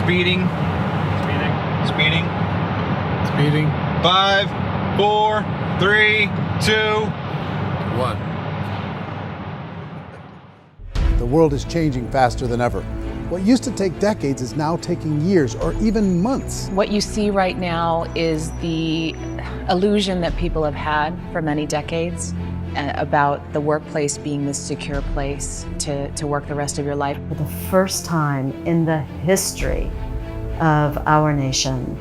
Speeding. Speeding. Speeding. 5, 4, 3, 2, 1. The world is changing faster than ever. What used to take decades is now taking years or even months. What you see right now is the illusion that people have had for many decades about the workplace being this secure place to work the rest of your life. For the first time in the history of our nation,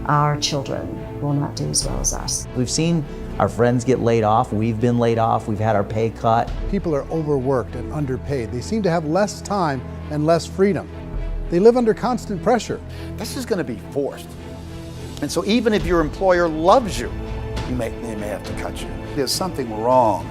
our children will not do as well as us. We've seen our friends get laid off. We've been laid off. We've had our pay cut. People are overworked and underpaid. They seem to have less time and less freedom. They live under constant pressure. This is going to be forced. And so even if your employer loves you, they may have to cut you. There's something wrong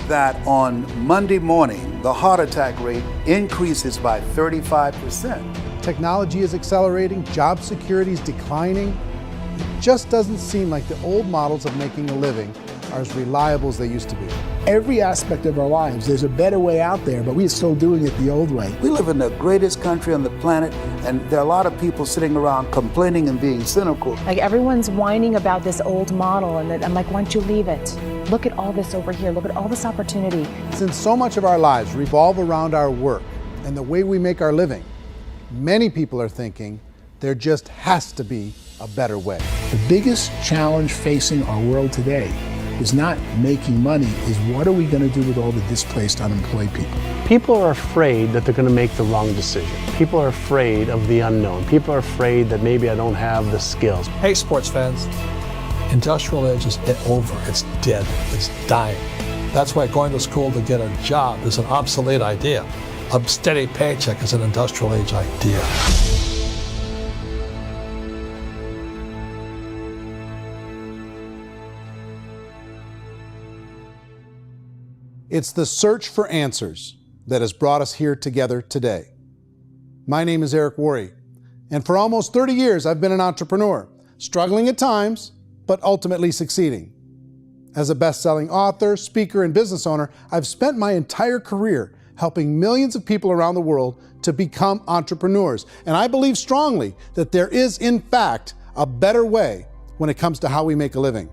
that on Monday morning, the heart attack rate increases by 35%. Technology is accelerating, job security is declining. It just doesn't seem like the old models of making a living are as reliable as they used to be. Every aspect of our lives, there's a better way out there, but we're still doing it the old way. We live in the greatest country on the planet, and there are a lot of people sitting around complaining and being cynical. Like everyone's whining about this old model, and I'm like, why don't you leave it? Look at all this over here. Look at all this opportunity. Since so much of our lives revolve around our work and the way we make our living, many people are thinking there just has to be a better way. The biggest challenge facing our world today is not making money, is what are we going to do with all the displaced, unemployed people? People are afraid that they're going to make the wrong decision. People are afraid of the unknown. People are afraid that maybe I don't have the skills. Hey, sports fans. Industrial age is over. It's dead. It's dying. That's why going to school to get a job is an obsolete idea. A steady paycheck is an industrial age idea. It's the search for answers that has brought us here together today. My name is Eric Wórry, and for almost 30 years I've been an entrepreneur, struggling at times, but ultimately succeeding. As a best-selling author, speaker, and business owner, I've spent my entire career helping millions of people around the world to become entrepreneurs. And I believe strongly that there is, in fact, a better way when it comes to how we make a living.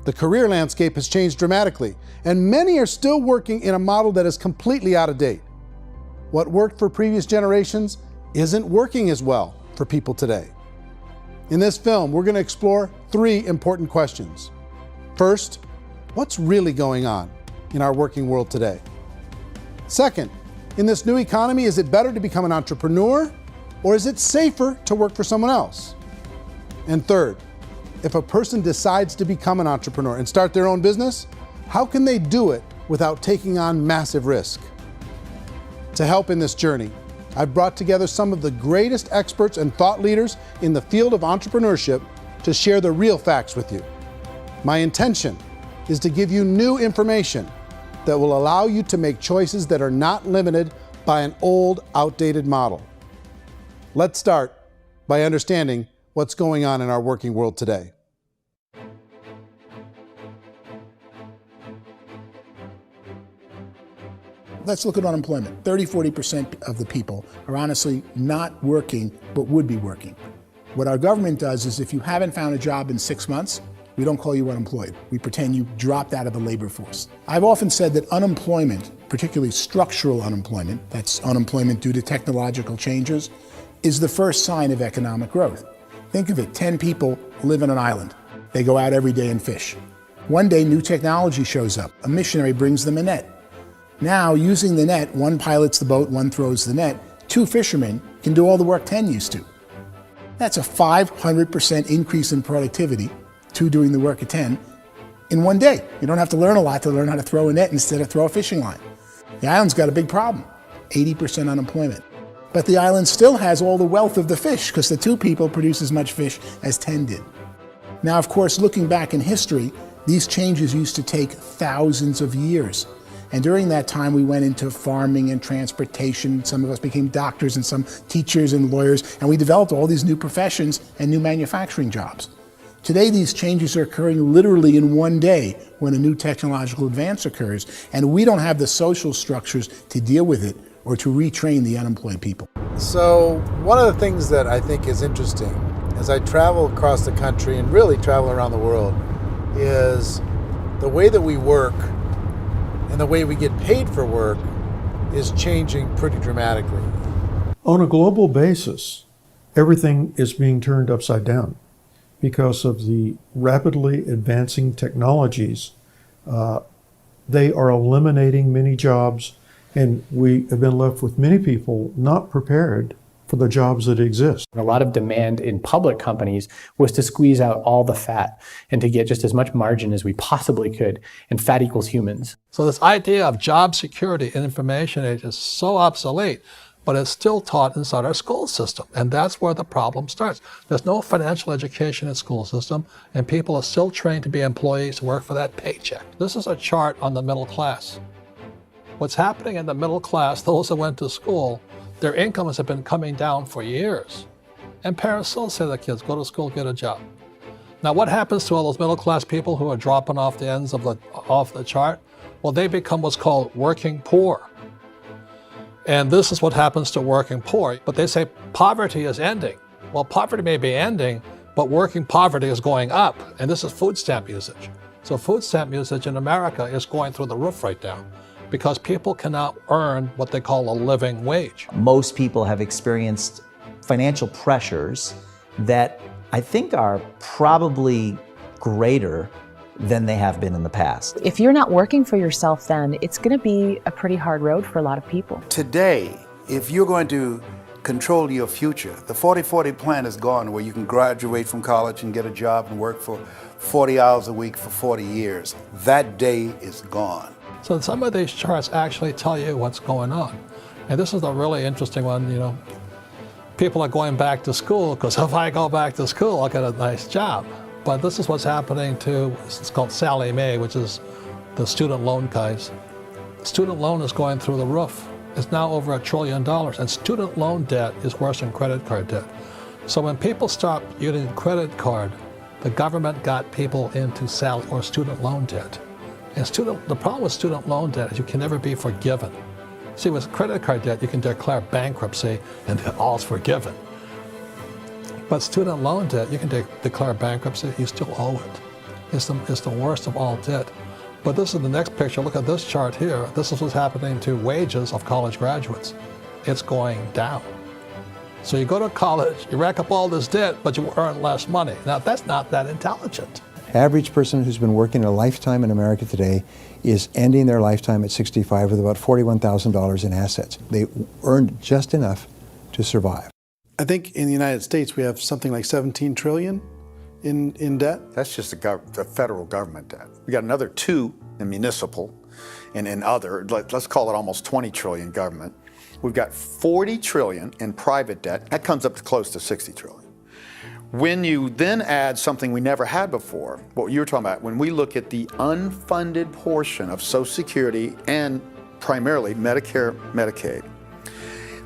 The career landscape has changed dramatically, and many are still working in a model that is completely out of date. What worked for previous generations isn't working as well for people today. In this film, we're going to explore 3 important questions. First, what's really going on in our working world today? Second, in this new economy, is it better to become an entrepreneur, or is it safer to work for someone else? And third, if a person decides to become an entrepreneur and start their own business, how can they do it without taking on massive risk? To help in this journey, I've brought together some of the greatest experts and thought leaders in the field of entrepreneurship to share the real facts with you. My intention is to give you new information that will allow you to make choices that are not limited by an old, outdated model. Let's start by understanding what's going on in our working world today. Let's look at unemployment. 30–40% of the people are honestly not working, but would be working. What our government does is if you haven't found a job in 6 months, we don't call you unemployed. We pretend you dropped out of the labor force. I've often said that unemployment, particularly structural unemployment, that's unemployment due to technological changes, is the first sign of economic growth. Think of it, 10 people live on an island. They go out every day and fish. One day, new technology shows up. A missionary brings them a net. Now, using the net, one pilots the boat, one throws the net. 2 fishermen can do all the work 10 used to. That's a 500% increase in productivity, 2 doing the work of 10, in one day. You don't have to learn a lot to learn how to throw a net instead of throw a fishing line. The island's got a big problem, 80% unemployment. But the island still has all the wealth of the fish because the 2 people produce as much fish as 10 did. Now, of course, looking back in history, these changes used to take thousands of years. And during that time, we went into farming and transportation. Some of us became doctors and some teachers and lawyers, and we developed all these new professions and new manufacturing jobs. Today, these changes are occurring literally in one day when a new technological advance occurs, and we don't have the social structures to deal with it or to retrain the unemployed people. So one of the things that I think is interesting as I travel across the country and really travel around the world is the way that we work and the way we get paid for work is changing pretty dramatically. On a global basis, everything is being turned upside down because of the rapidly advancing technologies. They are eliminating many jobs, and we have been left with many people not prepared for the jobs that exist. A lot of demand in public companies was to squeeze out all the fat and to get just as much margin as we possibly could, and fat equals humans. So this idea of job security and information age is so obsolete, but it's still taught inside our school system, and that's where the problem starts. There's no financial education in school system, and people are still trained to be employees to work for that paycheck. This is a chart on the middle class. What's happening in the middle class, those that went to school, their incomes have been coming down for years. And parents still say to their kids, go to school, get a job. Now what happens to all those middle class people who are dropping off the ends of the chart? Well, they become what's called working poor. And this is what happens to working poor. But they say poverty is ending. Well, poverty may be ending, but working poverty is going up. And this is food stamp usage. So food stamp usage in America is going through the roof right now, because people cannot earn what they call a living wage. Most people have experienced financial pressures that I think are probably greater than they have been in the past. If you're not working for yourself, then it's going to be a pretty hard road for a lot of people. Today, if you're going to control your future, the 40-40 plan is gone, where you can graduate from college and get a job and work for 40 hours a week for 40 years. That day is gone. So some of these charts actually tell you what's going on. And this is a really interesting one, you know. People are going back to school because if I go back to school, I'll get a nice job. But this is what's happening to, it's called Sallie Mae, which is the student loan guys. Student loan is going through the roof. It's now over $1 trillion, and student loan debt is worse than credit card debt. So when people stopped using credit card, the government got people into student loan debt. And the problem with student loan debt is you can never be forgiven. See, with credit card debt, you can declare bankruptcy and all's forgiven. But student loan debt, you can declare bankruptcy, you still owe it. It's the worst of all debt. But this is the next picture. Look at this chart here. This is what's happening to wages of college graduates. It's going down. So you go to college, you rack up all this debt, but you earn less money. Now, that's not that intelligent. Average person who's been working a lifetime in America today is ending their lifetime at 65 with about $41,000 in assets. They earned just enough to survive. I think in the United States we have something like 17 trillion in debt. That's just the federal government debt. We got another 2 in municipal and in other, let's call it almost 20 trillion government. We've got 40 trillion in private debt. That comes up to close to 60 trillion. When you then add something we never had before, what you were talking about, when we look at the unfunded portion of Social Security and primarily Medicare, Medicaid,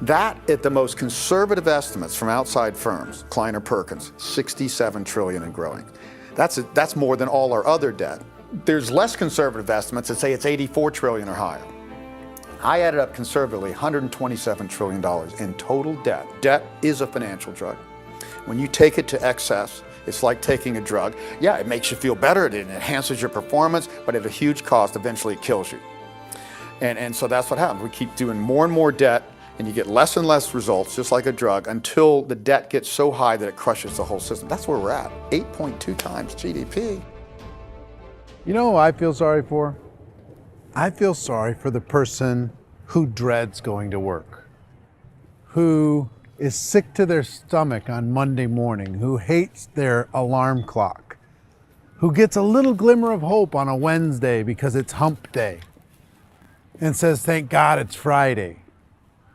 that at the most conservative estimates from outside firms, Kleiner Perkins, 67 trillion and growing. That's more than all our other debt. There's less conservative estimates that say it's 84 trillion or higher. I added up conservatively $127 trillion in total debt. Debt is a financial drug. When you take it to excess, it's like taking a drug. Yeah, it makes you feel better, it enhances your performance, but at a huge cost, eventually it kills you. And so that's what happens. We keep doing more and more debt, and you get less and less results, just like a drug, until the debt gets so high that it crushes the whole system. That's where we're at, 8.2 times GDP. You know who I feel sorry for? I feel sorry for the person who dreads going to work, who is sick to their stomach on Monday morning, who hates their alarm clock, who gets a little glimmer of hope on a Wednesday because it's hump day and says, thank God it's Friday.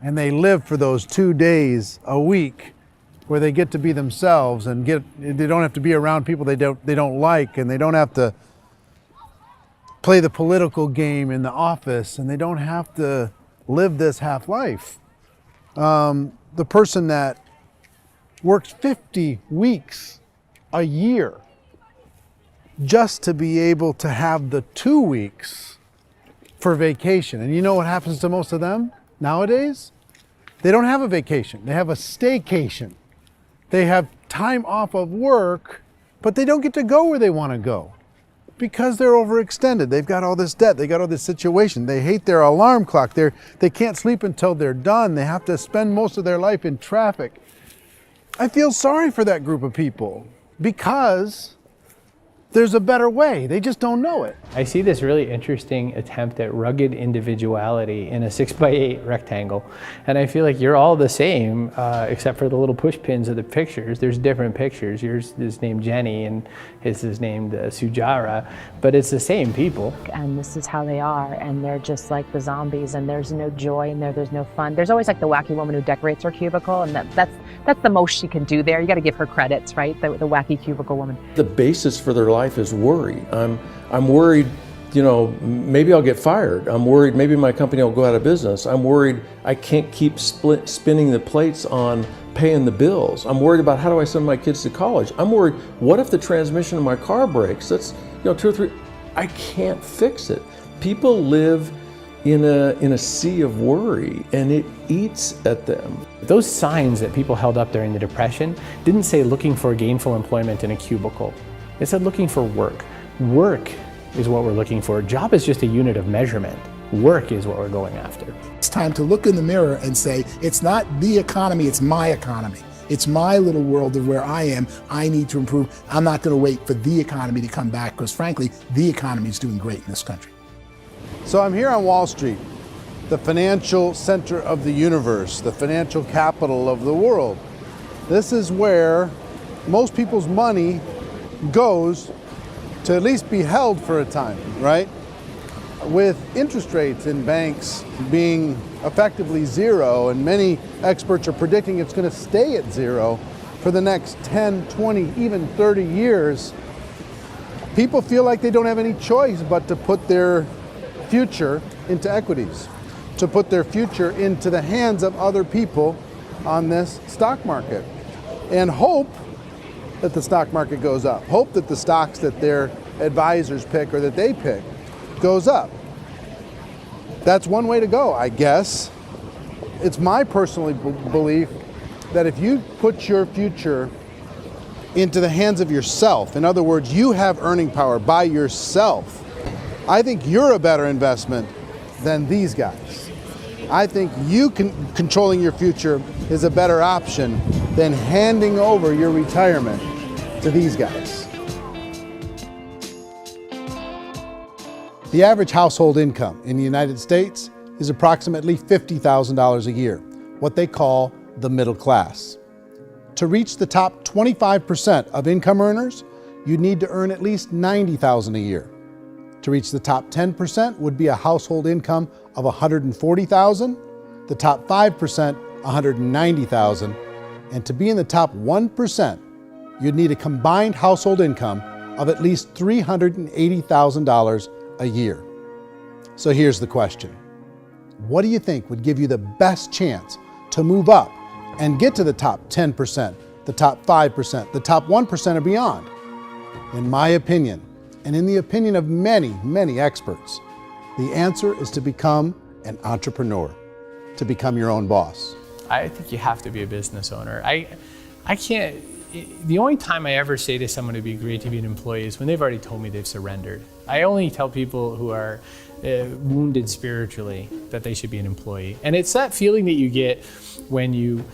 And they live for those 2 days a week where they get to be themselves and they don't have to be around people they don't like, and they don't have to play the political game in the office, and they don't have to live this half life. The person that works 50 weeks a year just to be able to have the 2 weeks for vacation. And you know what happens to most of them nowadays? They don't have a vacation. They have a staycation. They have time off of work, but they don't get to go where they want to go because they're overextended. They've got all this debt. They got all this situation. They hate their alarm clock. They can't sleep until they're done. They have to spend most of their life in traffic. I feel sorry for that group of people because there's a better way. They just don't know it. I see this really interesting attempt at rugged individuality in a 6x8 rectangle. And I feel like you're all the same, except for the little push pins of the pictures. There's different pictures. Yours is named Jenny and his is named Sujara, but it's the same people. And this is how they are, and they're just like the zombies, and there's no joy in there, there's no fun. There's always like the wacky woman who decorates her cubicle, and that's the most she can do there. You gotta give her credits, right? The wacky cubicle woman. The basis for their life is worry. I'm worried, you know, maybe I'll get fired. I'm worried maybe my company will go out of business. I'm worried I can't keep spinning the plates on paying the bills. I'm worried about how do I send my kids to college. I'm worried, what if the transmission of my car breaks? That's, you know, 2 or 3, I can't fix it. People live in a sea of worry, and it eats at them. Those signs that people held up during the Depression didn't say looking for gainful employment in a cubicle. It said looking for work. Work is what we're looking for. Job is just a unit of measurement. Work is what we're going after. It's time to look in the mirror and say, it's not the economy, it's my economy. It's my little world of where I am. I need to improve. I'm not going to wait for the economy to come back because frankly, the economy is doing great in this country. So I'm here on Wall Street, the financial center of the universe, the financial capital of the world. This is where most people's money goes to at least be held for a time, right? With interest rates in banks being effectively zero, and many experts are predicting it's going to stay at zero for the next 10, 20, even 30 years, people feel like they don't have any choice but to put their future into equities, to put their future into the hands of other people on this stock market, and hope that the stock market goes up, hope that the stocks that their advisors pick or that they pick goes up. That's one way to go, I guess. It's my personal belief that if you put your future into the hands of yourself, in other words, you have earning power by yourself, I think you're a better investment than these guys. I think controlling your future is a better option than handing over your retirement to these guys. The average household income in the United States is approximately $50,000 a year, what they call the middle class. To reach the top 25% of income earners, you'd need to earn at least $90,000 a year. To reach the top 10% would be a household income of $140,000, the top 5%, $190,000, and to be in the top 1%, you'd need a combined household income of at least $380,000 a year. So here's the question. What do you think would give you the best chance to move up and get to the top 10%, the top 5%, the top 1% or beyond? In my opinion, and in the opinion of many, many experts, the answer is to become an entrepreneur, to become your own boss. I think you have to be a business owner. I can't, the only time I ever say to someone it'd be great to be an employee is when they've already told me they've surrendered. I only tell people who are wounded spiritually that they should be an employee. And it's that feeling that you get when you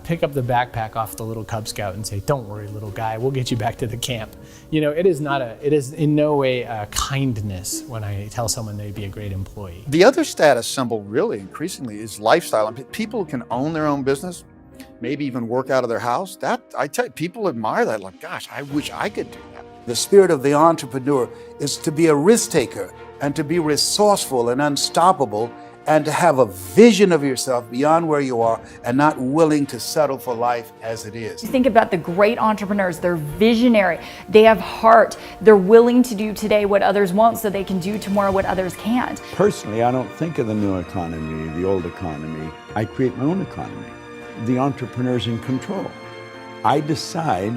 pick up the backpack off the little Cub Scout and say, "Don't worry, little guy, we'll get you back to the camp." You know, it is in no way a kindness when I tell someone they'd be a great employee. The other status symbol really increasingly is lifestyle. And people who can own their own business, maybe even work out of their house, that I tell you, people admire that. Like, gosh, I wish I could do that. The spirit of the entrepreneur is to be a risk taker and to be resourceful and unstoppable and to have a vision of yourself beyond where you are and not willing to settle for life as it is. You think about the great entrepreneurs, they're visionary, they have heart, they're willing to do today what others won't so they can do tomorrow what others can't. Personally, I don't think of the new economy, the old economy. I create my own economy. The entrepreneur's in control. I decide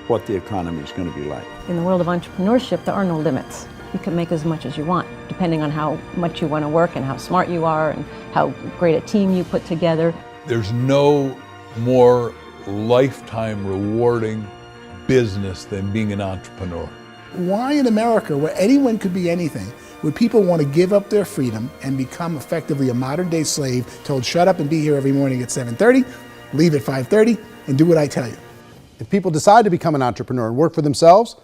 what the economy is going to be like. In the world of entrepreneurship, there are no limits. You can make as much as you want. depending on how much you want to work and how smart you are and how great a team you put together. There's no more lifetime rewarding business than being an entrepreneur. Why in America, where anyone could be anything, would people want to give up their freedom and become effectively a modern-day slave, told shut up and be here every morning at 7:30, leave at 5:30, and do what I tell you? If people decide to become an entrepreneur and work for themselves,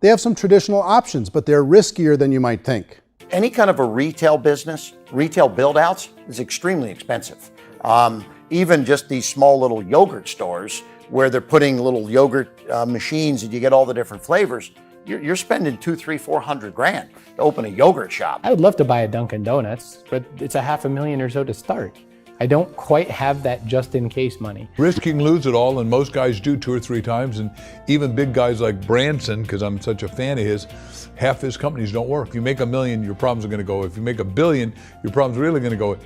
they have some traditional options, but they're riskier than you might think. Any kind of a retail business, retail build-outs, is extremely expensive. Even just these small little yogurt stores where they're putting little yogurt machines and you get all the different flavors, you're spending $200,000, $300,000, $400,000 to open a yogurt shop. I would love to buy a Dunkin' Donuts, but it's $500,000 or so to start. I don't quite have that just in case money. Risking lose it all, and most guys do 2 or 3 times, and even big guys like Branson, because I'm such a fan of his, half his companies don't work. If you make $1 million, your problems are gonna go. If you make $1 billion, your problem's really gonna go.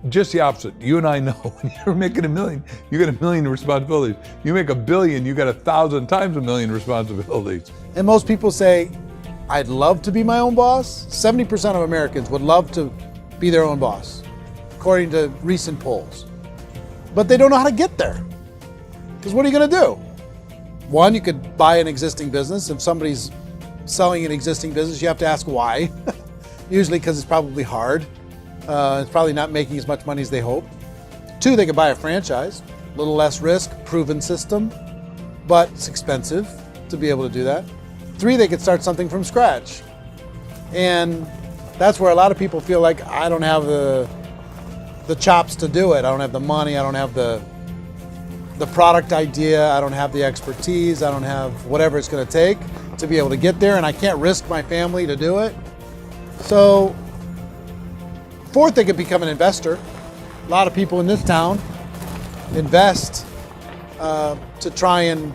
Just the opposite. You and I know when you're making $1 million, you got $1 million responsibilities. You make $1 billion, you got 1,000 times $1 million responsibilities. And most people say, I'd love to be my own boss. 70% of Americans would love to be their own boss, according to recent polls. But they don't know how to get there. Because what are you gonna do? One, you could buy an existing business. If somebody's selling an existing business, you have to ask why. Usually because it's probably hard. It's probably not making as much money as they hope. 2, they could buy a franchise, a little less risk, proven system, but it's expensive to be able to do that. 3, they could start something from scratch. And that's where a lot of people feel like, I don't have the chops to do it. I don't have the money, I don't have the product idea, I don't have the expertise, I don't have whatever it's gonna take to be able to get there, and I can't risk my family to do it. So, 4th, they could become an investor. A lot of people in this town invest to try and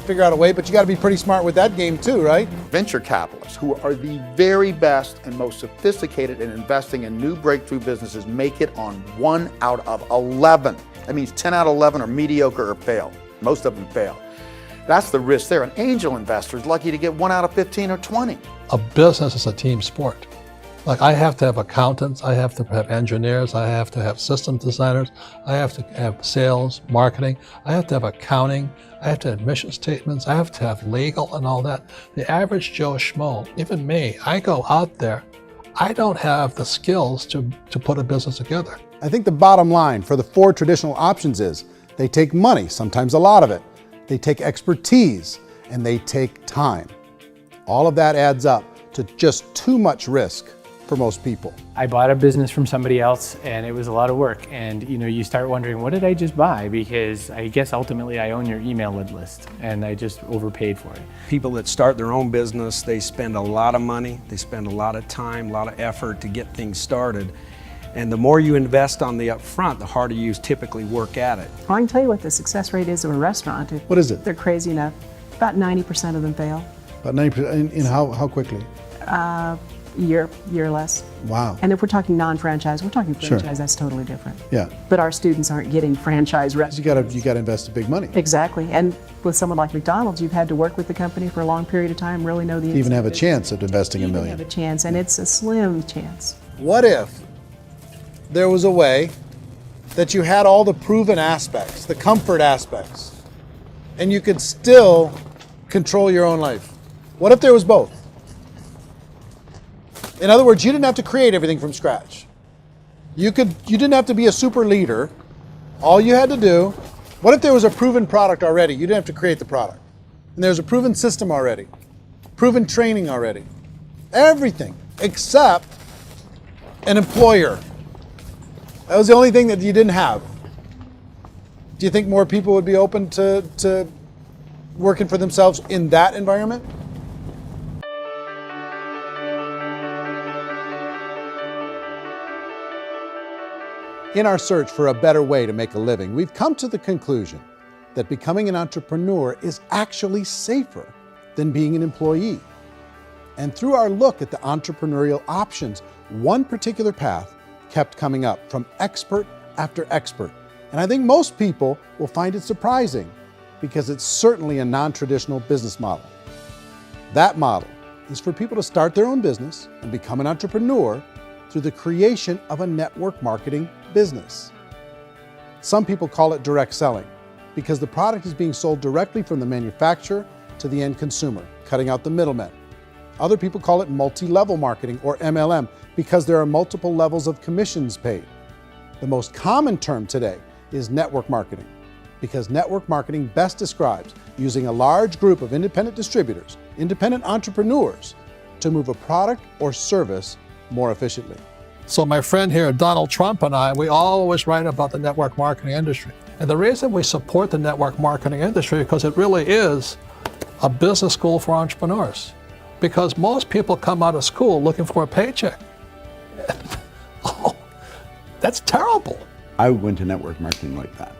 figure out a way, but you got to be pretty smart with that game too, right? Venture capitalists, who are the very best and most sophisticated in investing in new breakthrough businesses, make it on 1 out of 11. That means 10 out of 11 are mediocre or fail. Most of them fail. That's the risk there. An angel investor is lucky to get 1 out of 15 or 20. A business is a team sport. Like, I have to have accountants, I have to have engineers, I have to have system designers, I have to have sales, marketing, I have to have accounting, I have to have mission statements, I have to have legal and all that. The average Joe Schmo, even me, I go out there, I don't have the skills to put a business together. I think the bottom line for the 4 traditional options is they take money, sometimes a lot of it. They take expertise, and they take time. All of that adds up to just too much risk for most people. I bought a business from somebody else and it was a lot of work. And you start wondering, what did I just buy? Because I guess ultimately I own your email list and I just overpaid for it. People that start their own business, they spend a lot of money, they spend a lot of time, a lot of effort to get things started. And the more you invest on the upfront, the harder you typically work at it. Well, I can tell you what the success rate is of a restaurant. What is it? They're crazy enough. About 90% of them fail. About 90%, in how quickly? Year less. Wow. And if we're talking non-franchise, we're talking franchise, Sure. That's totally different. Yeah. But our students aren't getting franchise restaurants. You gotta invest the big money. Exactly. And with someone like McDonald's, you've had to work with the company for a long period of time, really know the To even have a business. chance at investing $1 million. Have a chance, and it's a slim chance. What if there was a way that you had all the proven aspects, the comfort aspects, and you could still control your own life? What if there was both? In other words, you didn't have to create everything from scratch. You didn't have to be a super leader. All you had to do, what if there was a proven product already? You didn't have to create the product. And there's a proven system already, proven training already. Everything except an employer. That was the only thing that you didn't have. Do you think more people would be open to working for themselves in that environment? In our search for a better way to make a living, we've come to the conclusion that becoming an entrepreneur is actually safer than being an employee. And through our look at the entrepreneurial options, one particular path kept coming up from expert after expert. And I think most people will find it surprising because it's certainly a non-traditional business model. That model is for people to start their own business and become an entrepreneur through the creation of a network marketing business. Some people call it direct selling because the product is being sold directly from the manufacturer to the end consumer, cutting out the middlemen. Other people call it multi-level marketing, or MLM, because there are multiple levels of commissions paid. The most common term today is network marketing, because network marketing best describes using a large group of independent distributors, independent entrepreneurs, to move a product or service more efficiently. So my friend here, Donald Trump, and I, we always write about the network marketing industry. And the reason we support the network marketing industry is because it really is a business school for entrepreneurs. Because most people come out of school looking for a paycheck. Oh, that's terrible. I went to network marketing like that.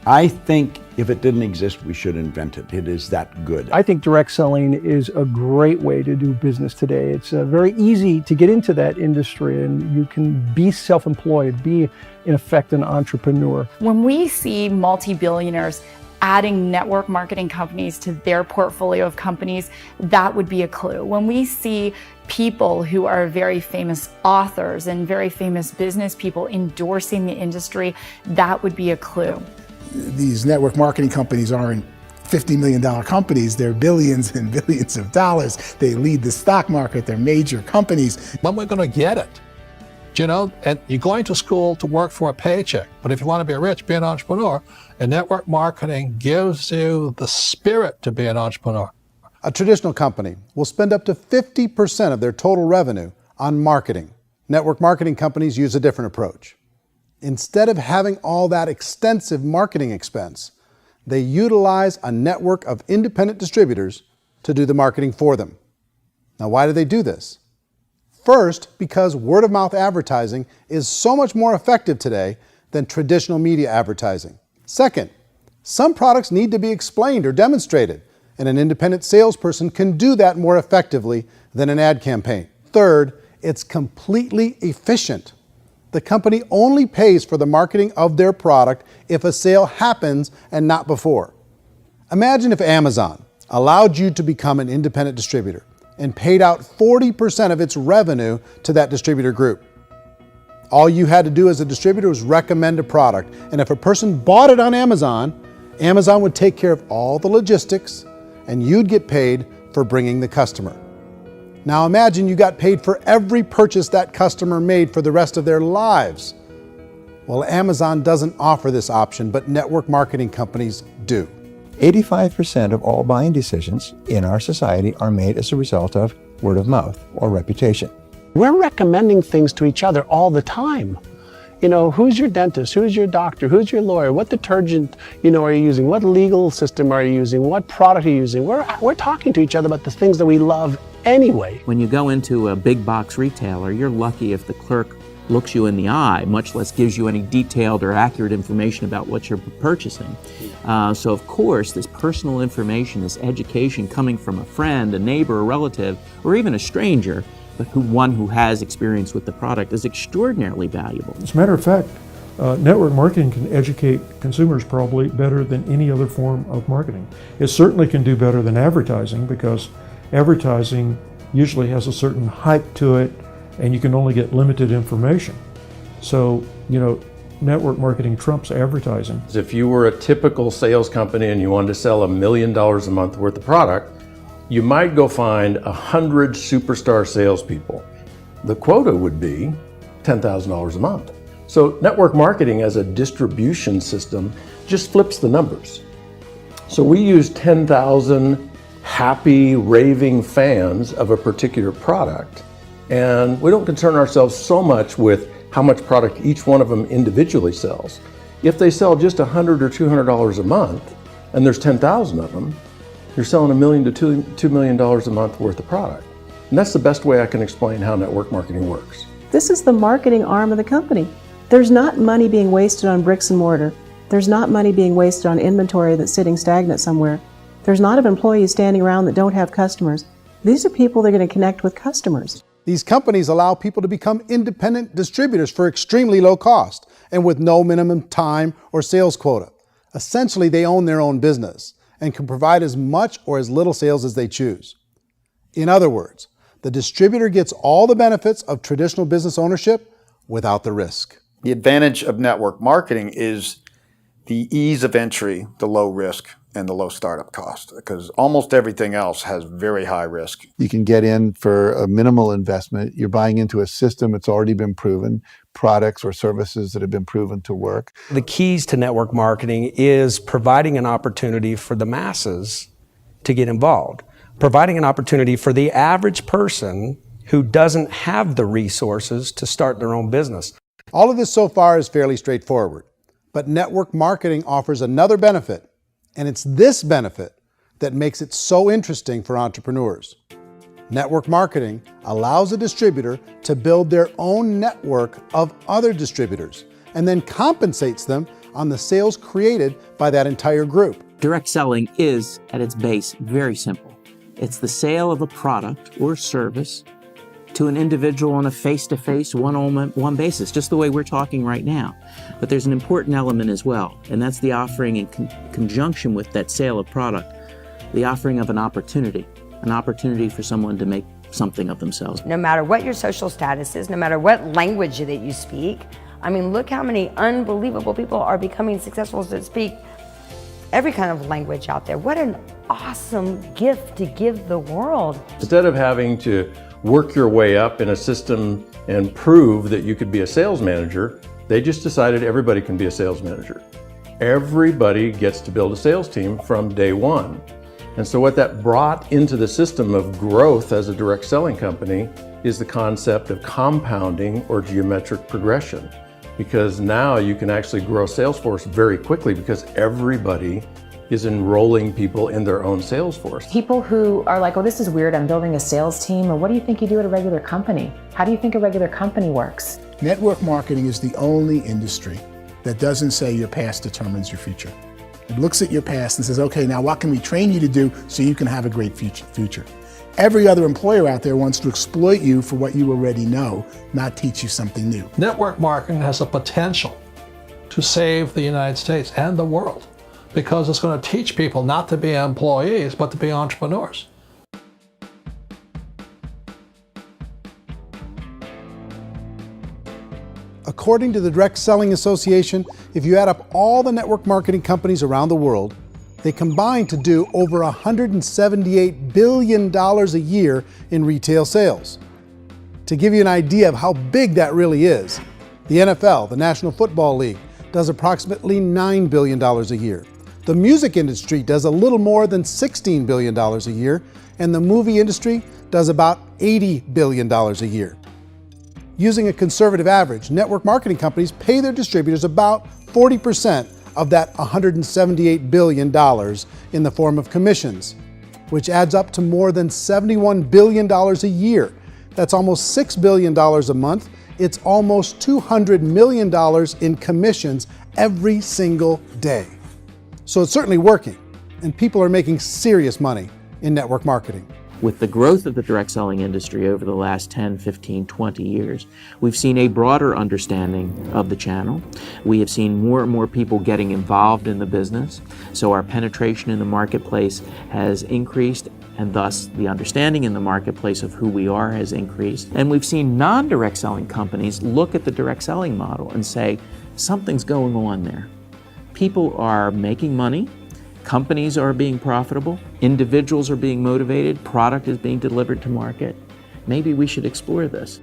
I think if it didn't exist, we should invent it. It is that good. I think direct selling is a great way to do business today. It's very easy to get into that industry, and you can be self-employed, be in effect an entrepreneur. When we see multi-billionaires adding network marketing companies to their portfolio of companies, that would be a clue. When we see people who are very famous authors and very famous business people endorsing the industry, that would be a clue. These network marketing companies aren't $50 million companies, they're billions and billions of dollars. They lead the stock market, they're major companies. When we're going to get it? You know, and you're going to school to work for a paycheck, but if you want to be rich, be an entrepreneur, and network marketing gives you the spirit to be an entrepreneur. A traditional company will spend up to 50% of their total revenue on marketing. Network marketing companies use a different approach. Instead of having all that extensive marketing expense, they utilize a network of independent distributors to do the marketing for them. Now, why do they do this? First, because word-of-mouth advertising is so much more effective today than traditional media advertising. Second, some products need to be explained or demonstrated, and an independent salesperson can do that more effectively than an ad campaign. Third, it's completely efficient. The company only pays for the marketing of their product if a sale happens and not before. Imagine if Amazon allowed you to become an independent distributor and paid out 40% of its revenue to that distributor group. All you had to do as a distributor was recommend a product, and if a person bought it on Amazon, Amazon would take care of all the logistics and you'd get paid for bringing the customer. Now imagine you got paid for every purchase that customer made for the rest of their lives. Well, Amazon doesn't offer this option, but network marketing companies do. 85% of all buying decisions in our society are made as a result of word of mouth or reputation. We're recommending things to each other all the time. You know, who's your dentist? Who's your doctor? Who's your lawyer? What detergent, are you using? What legal system are you using? What product are you using? We're talking to each other about the things that we love anyway. When you go into a big box retailer, you're lucky if the clerk looks you in the eye, much less gives you any detailed or accurate information about what you're purchasing. So of course, this personal information, this education coming from a friend, a neighbor, a relative, or even a stranger, but one who has experience with the product is extraordinarily valuable. As a matter of fact, network marketing can educate consumers probably better than any other form of marketing. It certainly can do better than advertising, because advertising usually has a certain hype to it and you can only get limited information. So, network marketing trumps advertising. If you were a typical sales company and you wanted to sell $1 million a month worth of product, you might go find 100 superstar salespeople. The quota would be $10,000 a month. So network marketing as a distribution system just flips the numbers. So we use 10,000 happy, raving fans of a particular product, and we don't concern ourselves so much with how much product each one of them individually sells. If they sell just $100 or $200 a month, and there's 10,000 of them, you're selling $1 million to $2 million a month worth of product. And that's the best way I can explain how network marketing works. This is the marketing arm of the company. There's not money being wasted on bricks and mortar. There's not money being wasted on inventory that's sitting stagnant somewhere. There's not of employees standing around that don't have customers. These are people that are going to connect with customers. These companies allow people to become independent distributors for extremely low cost and with no minimum time or sales quota. Essentially, they own their own business and can provide as much or as little sales as they choose. In other words, The distributor gets all the benefits of traditional business ownership without the risk. The advantage of network marketing is the ease of entry, the low risk, and the low startup cost, because almost everything else has very high risk. You can get in for a minimal investment. You're buying into a system that's already been proven, products or services that have been proven to work. The keys to network marketing is providing an opportunity for the masses to get involved, providing an opportunity for the average person who doesn't have the resources to start their own business. All of this so far is fairly straightforward, but network marketing offers another benefit, and it's this benefit that makes it so interesting for entrepreneurs. Network marketing allows a distributor to build their own network of other distributors and then compensates them on the sales created by that entire group. Direct selling is, at its base, very simple. It's the sale of a product or service to an individual on a face-to-face, one-on-one basis, just the way we're talking right now. But there's an important element as well, and that's the offering in conjunction with that sale of product, the offering of an opportunity for someone to make something of themselves. No matter what your social status is, no matter what language that you speak, I mean, look how many unbelievable people are becoming successful that speak every kind of language out there. What an awesome gift to give the world. Instead of having to work your way up in a system and prove that you could be a sales manager, they just decided everybody can be a sales manager. Everybody gets to build a sales team from day one. And so what that brought into the system of growth as a direct selling company is the concept of compounding or geometric progression. Because now you can actually grow sales force very quickly because everybody is enrolling people in their own sales force. People who are like, oh, this is weird, I'm building a sales team, or what do you think you do at a regular company? How do you think a regular company works? Network marketing is the only industry that doesn't say your past determines your future. It looks at your past and says, okay, now what can we train you to do so you can have a great future? Every other employer out there wants to exploit you for what you already know, not teach you something new. Network marketing has the potential to save the United States and the world, because it's going to teach people not to be employees, but to be entrepreneurs. According to the Direct Selling Association, if you add up all the network marketing companies around the world, they combine to do over $178 billion a year in retail sales. To give you an idea of how big that really is, the NFL, the National Football League, does approximately $9 billion a year. The music industry does a little more than $16 billion a year, and the movie industry does about $80 billion a year. Using a conservative average, network marketing companies pay their distributors about 40% of that $178 billion in the form of commissions, which adds up to more than $71 billion a year. That's almost $6 billion a month. It's almost $200 million in commissions every single day. So it's certainly working, and people are making serious money in network marketing. With the growth of the direct selling industry over the last 10, 15, 20 years, we've seen a broader understanding of the channel. We have seen more and more people getting involved in the business, so our penetration in the marketplace has increased, and thus the understanding in the marketplace of who we are has increased. And we've seen non-direct selling companies look at the direct selling model and say, something's going on there. People are making money, companies are being profitable, individuals are being motivated, product is being delivered to market. Maybe we should explore this.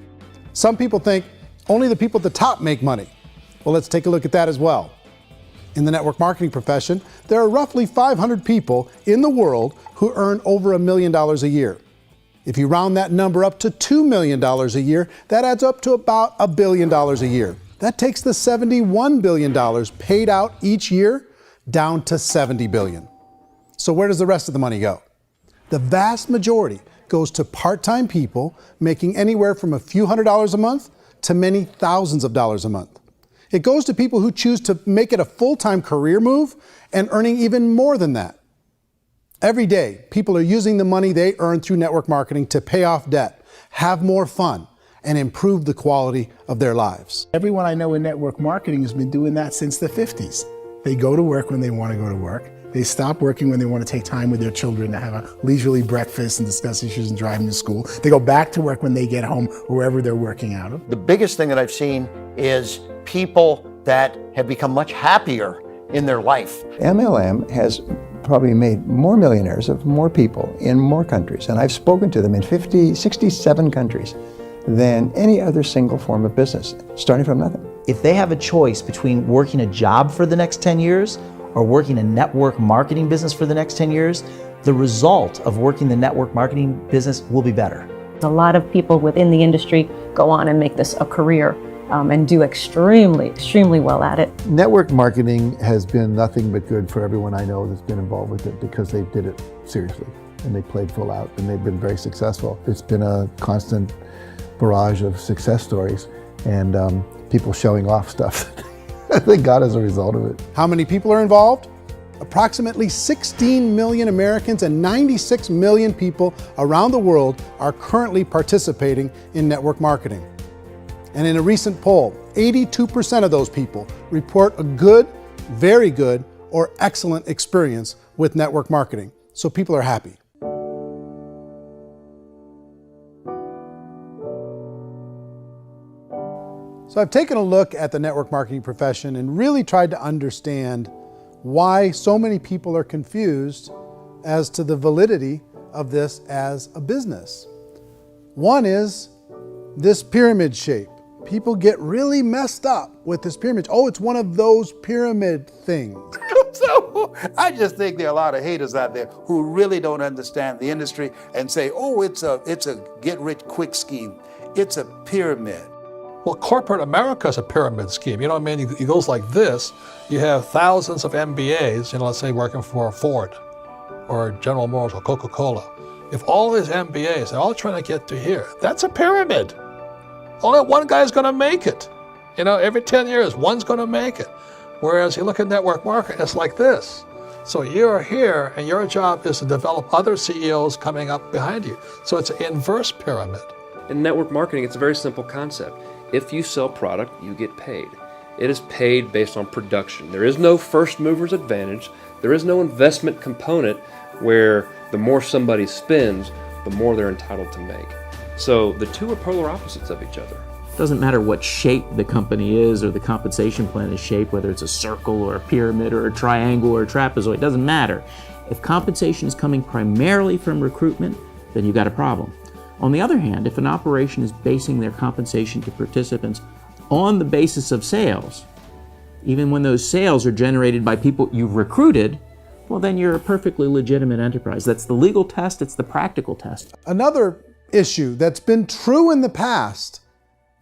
Some people think only the people at the top make money. Well, let's take a look at that as well. In the network marketing profession, there are roughly 500 people in the world who earn over $1 million a year. If you round that number up to $2 million a year, that adds up to about $1 billion a year. That takes the $71 billion paid out each year down to $70 billion. So where does the rest of the money go? The vast majority goes to part-time people making anywhere from a few $100s a month to many thousands of dollars a month. It goes to people who choose to make it a full-time career move and earning even more than that. Every day, people are using the money they earn through network marketing to pay off debt, have more fun, and improve the quality of their lives. Everyone I know in network marketing has been doing that since the 50s. They go to work when they want to go to work. They stop working when they want to take time with their children to have a leisurely breakfast and discuss issues and drive them to school. They go back to work when they get home, wherever they're working out of. The biggest thing that I've seen is people that have become much happier in their life. MLM has probably made more millionaires of more people in more countries, and I've spoken to them in 67 countries than any other single form of business, starting from nothing. If they have a choice between working a job for the next 10 years or working a network marketing business for the next 10 years, the result of working the network marketing business will be better. A lot of people within the industry go on and make this a career and do extremely well at it. Network marketing has been nothing but good for everyone I know that's been involved with it because they did it seriously and they played full out and they've been very successful. It's been a constant barrage of success stories and people showing off stuff that they got as a result of it. How many people are involved? Approximately 16 million Americans and 96 million people around the world are currently participating in network marketing. And in a recent poll, 82% of those people report a good, very good, or excellent experience with network marketing. So people are happy. So I've taken a look at the network marketing profession and really tried to understand why so many people are confused as to the validity of this as a business. One is this pyramid shape. People get really messed up with this pyramid. Oh, it's one of those pyramid things. So I just think there are a lot of haters out there who really don't understand the industry and say, oh, it's a get-rich-quick scheme. It's a pyramid. Well, corporate America is a pyramid scheme. You know what I mean? It goes like this. You have thousands of MBAs, let's say working for Ford or General Motors or Coca-Cola. If all these MBAs, they're all trying to get to here, that's a pyramid. Only one guy's going to make it. Every 10 years, one's going to make it. Whereas you look at network marketing, it's like this. So you're here, and your job is to develop other CEOs coming up behind you. So it's an inverse pyramid. In network marketing, it's a very simple concept. If you sell product, you get paid. It is paid based on production. There is no first mover's advantage. There is no investment component where the more somebody spends, the more they're entitled to make. So the two are polar opposites of each other. Doesn't matter what shape the company is or the compensation plan is shaped, whether it's a circle or a pyramid or a triangle or a trapezoid, it doesn't matter. If compensation is coming primarily from recruitment, then you've got a problem. On the other hand, if an operation is basing their compensation to participants on the basis of sales, even when those sales are generated by people you've recruited, well, then you're a perfectly legitimate enterprise. That's the legal test, it's the practical test. Another issue that's been true in the past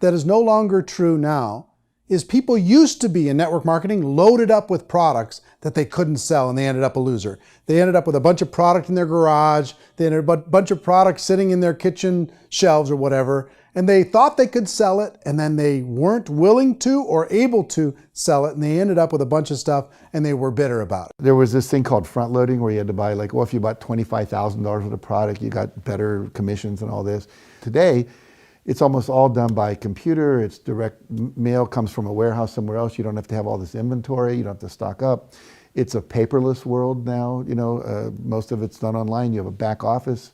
that is no longer true now is people used to be in network marketing loaded up with products that they couldn't sell and they ended up a loser. They ended up with a bunch of product in their garage, they ended up with a bunch of products sitting in their kitchen shelves or whatever, and they thought they could sell it and then they weren't willing to or able to sell it and they ended up with a bunch of stuff and they were bitter about it. There was this thing called front loading where you had to buy if you bought $25,000 worth of product, you got better commissions and all this. Today, it's almost all done by computer. It's direct mail, comes from a warehouse somewhere else. You don't have to have all this inventory. You don't have to stock up. It's a paperless world now. Most of it's done online. You have a back office.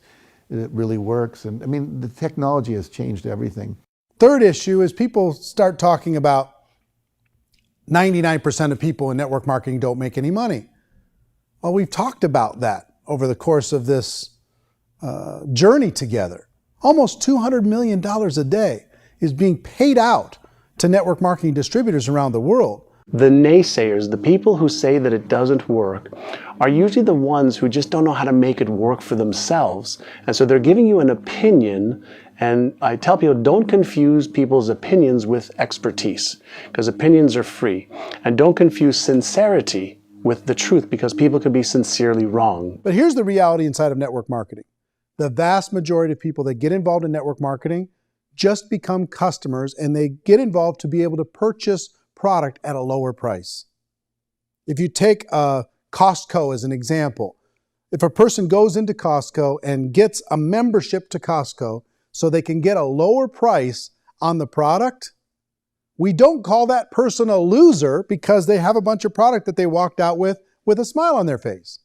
It really works. And I mean, the technology has changed everything. Third issue is people start talking about 99% of people in network marketing don't make any money. Well, we've talked about that over the course of this journey together. Almost $200 million a day is being paid out to network marketing distributors around the world. The naysayers, the people who say that it doesn't work, are usually the ones who just don't know how to make it work for themselves. And so they're giving you an opinion, and I tell people, don't confuse people's opinions with expertise, because opinions are free. And don't confuse sincerity with the truth, because people can be sincerely wrong. But here's the reality inside of network marketing. The vast majority of people that get involved in network marketing just become customers, and they get involved to be able to purchase product at a lower price. If you take Costco as an example, if a person goes into Costco and gets a membership to Costco so they can get a lower price on the product, we don't call that person a loser because they have a bunch of product that they walked out with with a smile on their face.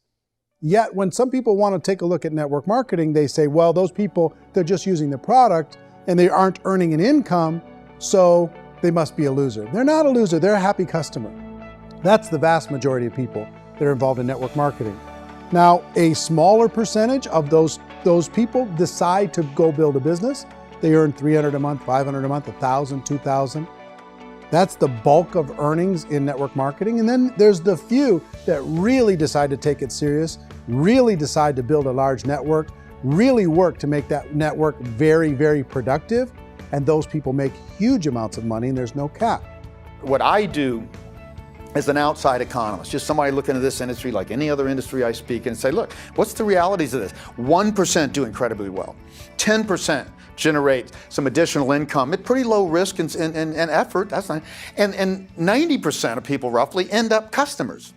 Yet when some people want to take a look at network marketing, they say, well, those people, they're just using the product and they aren't earning an income, so they must be a loser. They're not a loser, they're a happy customer. That's the vast majority of people that are involved in network marketing. Now, a smaller percentage of those people decide to go build a business. They earn $300 a month, $500 a month, $1,000, $2,000. That's the bulk of earnings in network marketing. And then there's the few that really decide to take it serious, really decide to build a large network, really work to make that network very, very productive. And those people make huge amounts of money and there's no cap. What I do as an outside economist, just somebody looking at this industry like any other industry I speak in and say, look, what's the realities of this? 1% do incredibly well. 10% generate some additional income at pretty low risk and effort, that's not, and 90% of people roughly end up customers.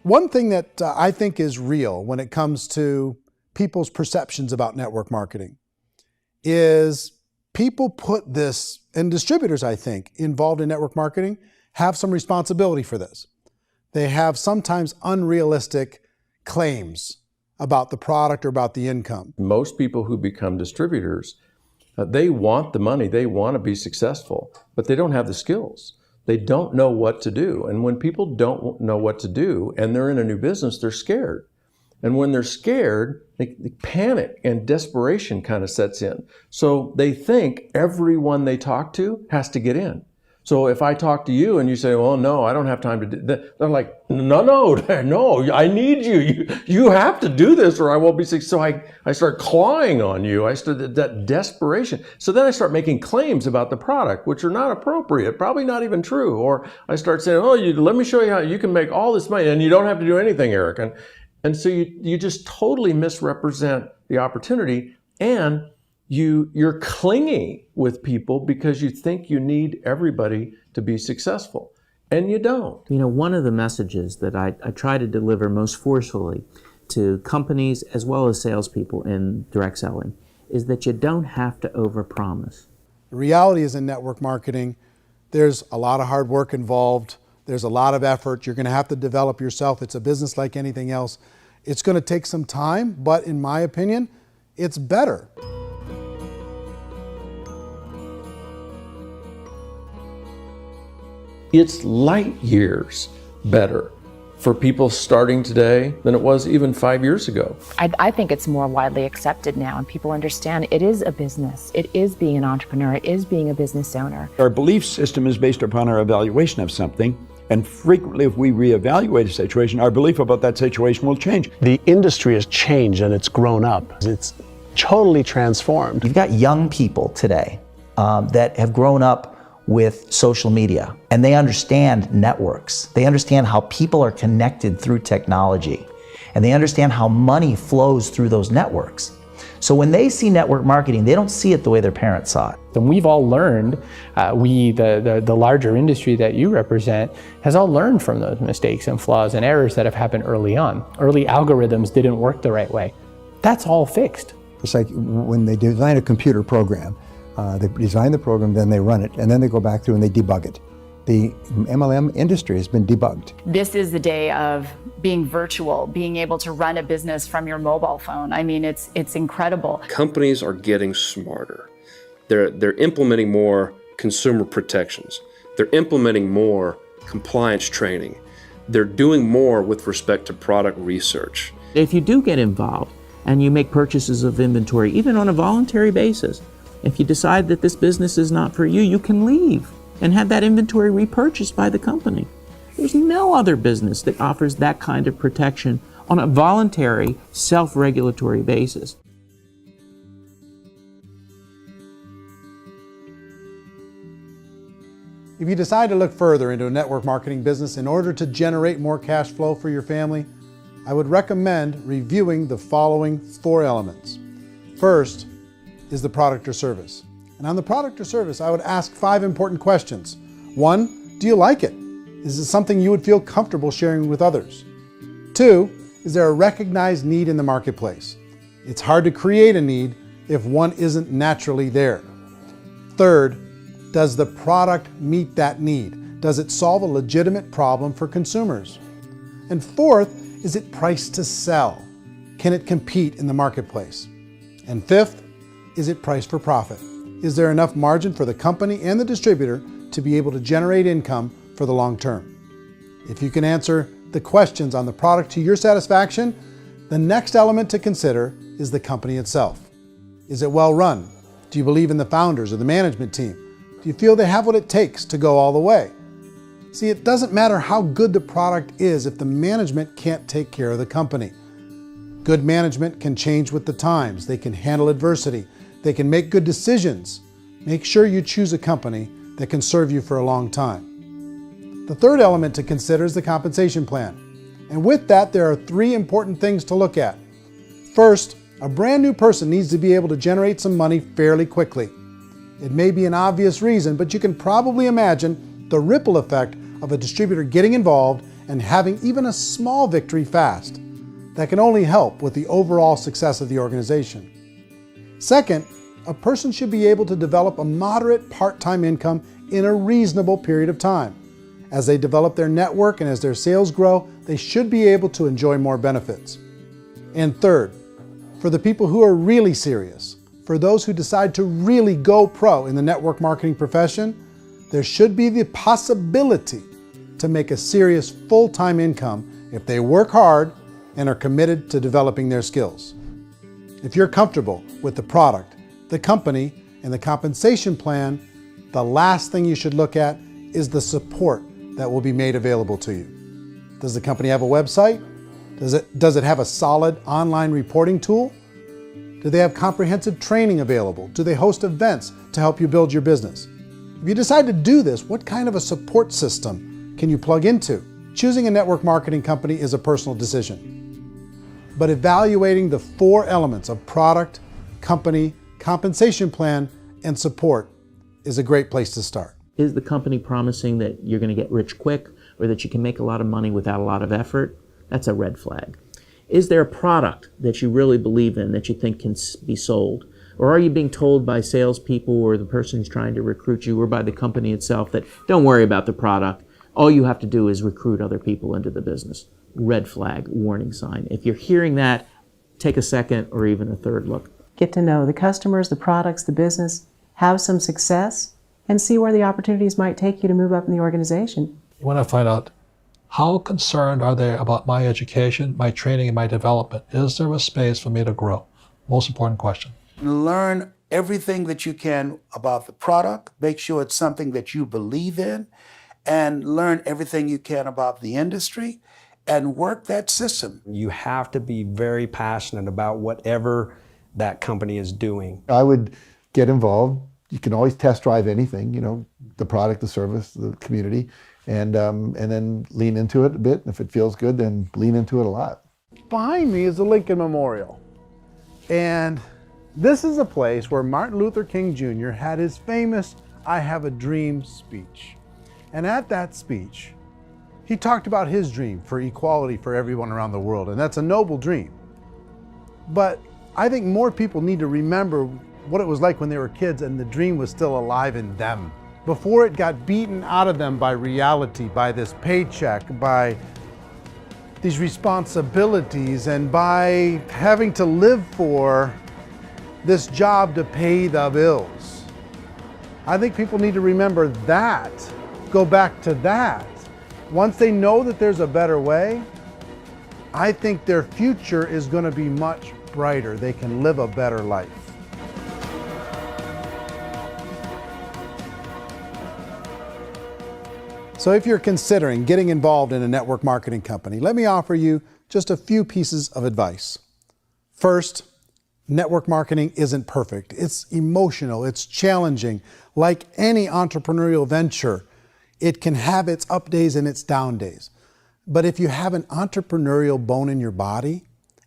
One thing that I think is real when it comes to people's perceptions about network marketing is people put this, and distributors, I think, involved in network marketing have some responsibility for this. They have sometimes unrealistic claims about the product or about the income. Most people who become distributors, they want the money, they want to be successful, but they don't have the skills. They don't know what to do. And when people don't know what to do and they're in a new business, they're scared. And when they're scared, they panic and desperation kind of sets in. So they think everyone they talk to has to get in. So if I talk to you and you say, well, no, I don't have time to do that, they're like, no, I need you. You have to do this or I won't be successful. So I start clawing on you. I start that desperation. So then I start making claims about the product, which are not appropriate, probably not even true. Or I start saying, oh, let me show you how you can make all this money and you don't have to do anything, Eric. And so you just totally misrepresent the opportunity, and you're clingy with people because you think you need everybody to be successful, and you don't. You know, one of the messages that I try to deliver most forcefully to companies as well as salespeople in direct selling is that you don't have to overpromise. The reality is in network marketing, there's a lot of hard work involved. There's a lot of effort. You're going to have to develop yourself. It's a business like anything else. It's going to take some time, but in my opinion, it's better. It's light years better for people starting today than it was even 5 years ago. I think it's more widely accepted now, and people understand it is a business. It is being an entrepreneur. It is being a business owner. Our belief system is based upon our evaluation of something. And frequently, if we reevaluate a situation, our belief about that situation will change. The industry has changed and it's grown up. It's totally transformed. You've got young people today that have grown up with social media, and they understand networks. They understand how people are connected through technology, and they understand how money flows through those networks. So when they see network marketing, they don't see it the way their parents saw it. And we've all learned, the larger industry that you represent, has all learned from those mistakes and flaws and errors that have happened early on. Early algorithms didn't work the right way. That's all fixed. It's like when they design a computer program, they design the program, then they run it, and then they go back through and they debug it. The MLM industry has been debugged. This is the day of being virtual, being able to run a business from your mobile phone. I mean, it's incredible. Companies are getting smarter. They're implementing more consumer protections. They're implementing more compliance training. They're doing more with respect to product research. If you do get involved and you make purchases of inventory, even on a voluntary basis, if you decide that this business is not for you, you can leave and have that inventory repurchased by the company. There's no other business that offers that kind of protection on a voluntary, self-regulatory basis. If you decide to look further into a network marketing business in order to generate more cash flow for your family, I would recommend reviewing the following 4 elements. First is the product or service. And on the product or service, I would ask 5 important questions. 1, do you like it? Is it something you would feel comfortable sharing with others? 2, is there a recognized need in the marketplace? It's hard to create a need if one isn't naturally there. 3rd, does the product meet that need? Does it solve a legitimate problem for consumers? And 4th, is it priced to sell? Can it compete in the marketplace? And fifth, is it priced for profit? Is there enough margin for the company and the distributor to be able to generate income for the long term? If you can answer the questions on the product to your satisfaction, the next element to consider is the company itself. Is it well run? Do you believe in the founders or the management team? Do you feel they have what it takes to go all the way? See, it doesn't matter how good the product is if the management can't take care of the company. Good management can change with the times. They can handle adversity. They can make good decisions. Make sure you choose a company that can serve you for a long time. The third element to consider is the compensation plan. And with that, there are 3 important things to look at. First, a brand new person needs to be able to generate some money fairly quickly. It may be an obvious reason, but you can probably imagine the ripple effect of a distributor getting involved and having even a small victory fast. That can only help with the overall success of the organization. Second, a person should be able to develop a moderate part-time income in a reasonable period of time. As they develop their network and as their sales grow, they should be able to enjoy more benefits. And third, for the people who are really serious, for those who decide to really go pro in the network marketing profession, there should be the possibility to make a serious full-time income if they work hard and are committed to developing their skills. If you're comfortable with the product, the company, and the compensation plan, the last thing you should look at is the support that will be made available to you. Does the company have a website? Does it have a solid online reporting tool? Do they have comprehensive training available? Do they host events to help you build your business? If you decide to do this, what kind of a support system can you plug into? Choosing a network marketing company is a personal decision. But evaluating the 4 elements of product, company, compensation plan, and support is a great place to start. Is the company promising that you're going to get rich quick or that you can make a lot of money without a lot of effort? That's a red flag. Is there a product that you really believe in that you think can be sold? Or are you being told by salespeople or the person who's trying to recruit you or by the company itself that don't worry about the product, all you have to do is recruit other people into the business? Red flag, warning sign. If you're hearing that, take a second or even a third look. Get to know the customers, the products, the business, have some success, and see where the opportunities might take you to move up in the organization. You want to find out how concerned are they about my education, my training, and my development? Is there a space for me to grow? Most important question. Learn everything that you can about the product. Make sure it's something that you believe in, and learn everything you can about the industry and work that system. You have to be very passionate about whatever that company is doing. I would get involved. You can always test drive anything, the product, the service, the community, and then lean into it a bit. If it feels good, then lean into it a lot. Behind me is the Lincoln Memorial. And this is a place where Martin Luther King Jr. had his famous "I Have a Dream" speech. And at that speech, he talked about his dream for equality for everyone around the world, and that's a noble dream. But I think more people need to remember what it was like when they were kids and the dream was still alive in them. Before it got beaten out of them by reality, by this paycheck, by these responsibilities, and by having to live for this job to pay the bills. I think people need to remember that, go back to that. Once they know that there's a better way, I think their future is going to be much brighter. They can live a better life. So if you're considering getting involved in a network marketing company, let me offer you just a few pieces of advice. First, network marketing isn't perfect. It's emotional, it's challenging. Like any entrepreneurial venture, it can have its up days and its down days. But if you have an entrepreneurial bone in your body,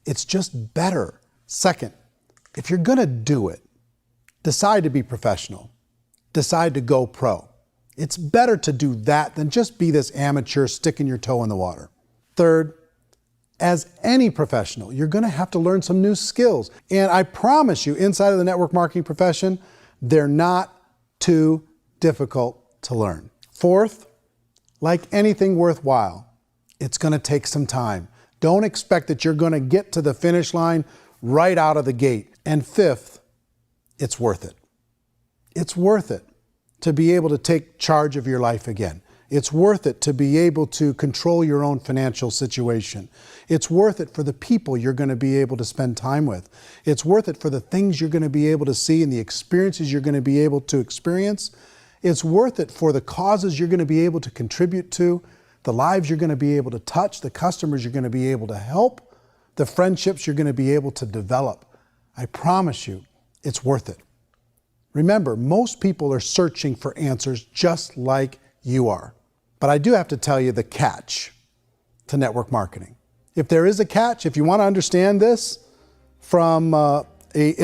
it's just better. Second, if you're gonna do it, decide to be professional. Decide to go pro. It's better to do that than just be this amateur sticking your toe in the water. Third, as any professional, you're gonna have to learn some new skills. And I promise you, inside of the network marketing profession, they're not too difficult to learn. Fourth, like anything worthwhile, it's gonna take some time. Don't expect that you're going to get to the finish line right out of the gate. And fifth, it's worth it. It's worth it to be able to take charge of your life again. It's worth it to be able to control your own financial situation. It's worth it for the people you're going to be able to spend time with. It's worth it for the things you're going to be able to see and the experiences you're going to be able to experience. It's worth it for the causes you're going to be able to contribute to, the lives you're going to be able to touch, the customers you're going to be able to help, the friendships you're going to be able to develop. I promise you, it's worth it. Remember, most people are searching for answers just like you are. But I do have to tell you the catch to network marketing. If there is a catch, if you want to understand this from an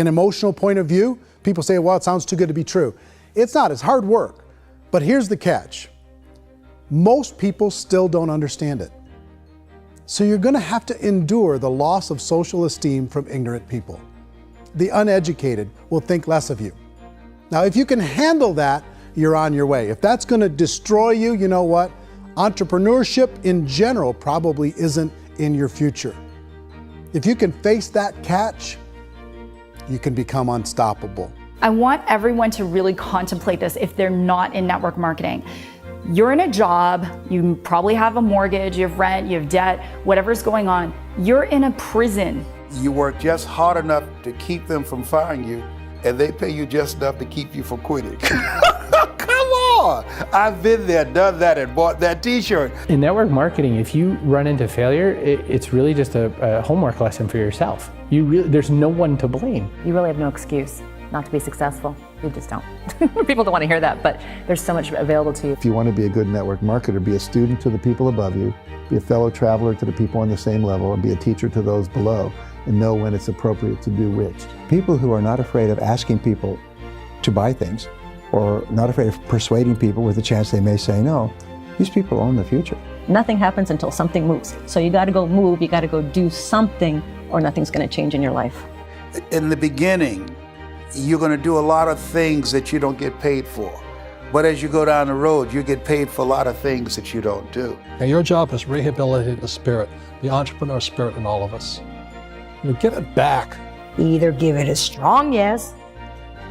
emotional point of view, people say, well, it sounds too good to be true. It's not, it's hard work. But here's the catch. Most people still don't understand it. So you're going to have to endure the loss of social esteem from ignorant people. The uneducated will think less of you. Now, if you can handle that, you're on your way. If that's going to destroy you, you know what? Entrepreneurship in general probably isn't in your future. If you can face that catch, you can become unstoppable. I want everyone to really contemplate this if they're not in network marketing. You're in a job, you probably have a mortgage, you have rent, you have debt, whatever's going on. You're in a prison. You work just hard enough to keep them from firing you, and they pay you just enough to keep you from quitting. Come on! I've been there, done that, and bought that t-shirt. In network marketing, if you run into failure, it's really just a homework lesson for yourself. There's no one to blame. You really have no excuse not to be successful. You just don't. People don't want to hear that, but there's so much available to you. If you want to be a good network marketer, be a student to the people above you, be a fellow traveler to the people on the same level, and be a teacher to those below, and know when it's appropriate to do which. People who are not afraid of asking people to buy things, or not afraid of persuading people with a chance they may say no, these people own the future. Nothing happens until something moves. So you got to go move, you got to go do something, or nothing's going to change in your life. In the beginning, you're going to do a lot of things that you don't get paid for. But as you go down the road, you get paid for a lot of things that you don't do. And your job is rehabilitate the spirit, the entrepreneur spirit in all of us. You get it back. Either give it a strong yes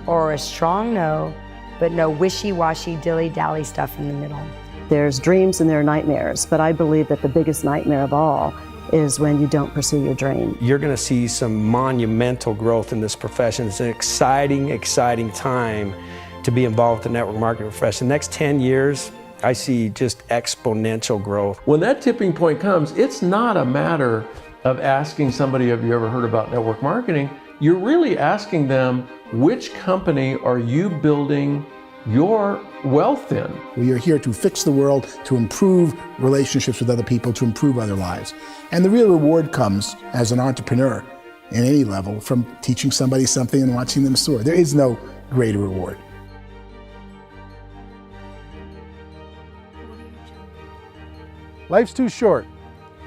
or a strong no, but no wishy-washy, dilly-dally stuff in the middle. There's dreams and there are nightmares, but I believe that the biggest nightmare of all is when you don't pursue your dream. You're going to see some monumental growth in this profession. It's an exciting, exciting time to be involved with the network marketing profession. The next 10 years, I see just exponential growth. When that tipping point comes, it's not a matter of asking somebody, have you ever heard about network marketing? You're really asking them, which company are you building your wealth in? We are here to fix the world, to improve relationships with other people, to improve other lives. And the real reward comes as an entrepreneur in any level from teaching somebody something and watching them soar. There is no greater reward. Life's too short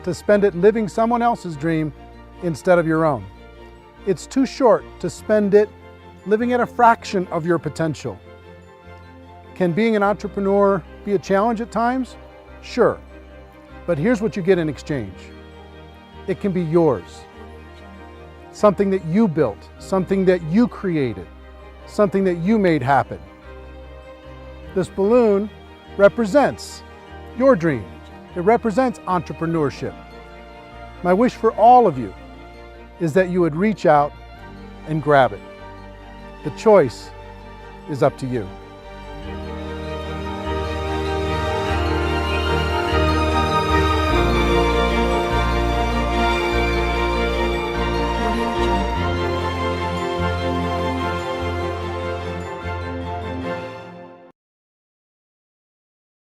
to spend it living someone else's dream instead of your own. It's too short to spend it living at a fraction of your potential. Can being an entrepreneur be a challenge at times? Sure. But here's what you get in exchange. It can be yours. Something that you built, something that you created, something that you made happen. This balloon represents your dream. It represents entrepreneurship. My wish for all of you is that you would reach out and grab it. The choice is up to you.